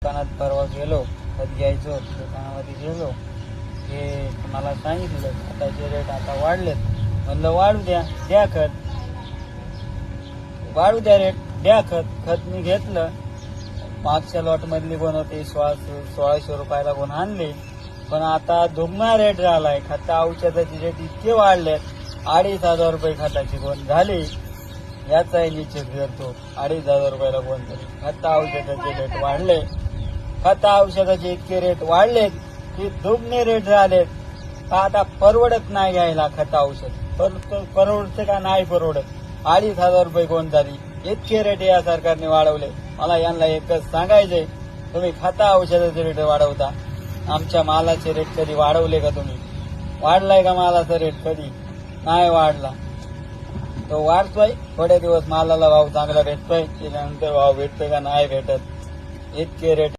दुकानात परवा गेलो, खत घ्यायचो, दुकानामध्ये गेलो, हे मला सांगितलं खताचे रेट आता वाढलेत. म्हणलं वाढू द्या, द्या खत, वाढू द्या रेट, द्या खत. खत मी घेतलं. मागच्या लॉट मधली कोण होती 1600 रुपयाला कोण आणले, पण आता दुगना रेट झालाय. खता औषधाचे रेट इतके वाढलेत, 2500 रुपये खताची कोण झाली. याचाही निश्चित करतो 2500 रुपयाला कोण झाली. खता औषधाचे रेट वाढले, खता औषधाचे इतके रेट वाढलेत की दुगणे रेट झालेत. आता परवडत नाही घ्यायला खता औषध. परवडते का नाही परवडत. 2500 रुपये कोण झाली. इतके रेट या सरकारने वाढवले. मला यांना एकच सांगायचंय, तुम्ही खता औषधाचे रेट वाढवता, आमच्या मालाचे रेट कधी वाढवले का तुम्ही? वाढलाय का मालाचा रेट? कधी नाही वाढला. तो वाढतोय, थोडे दिवस मालाला भाव चांगला भेटतोय, त्याच्यानंतर भाव भेटतोय का नाही भेटत. इतके रेट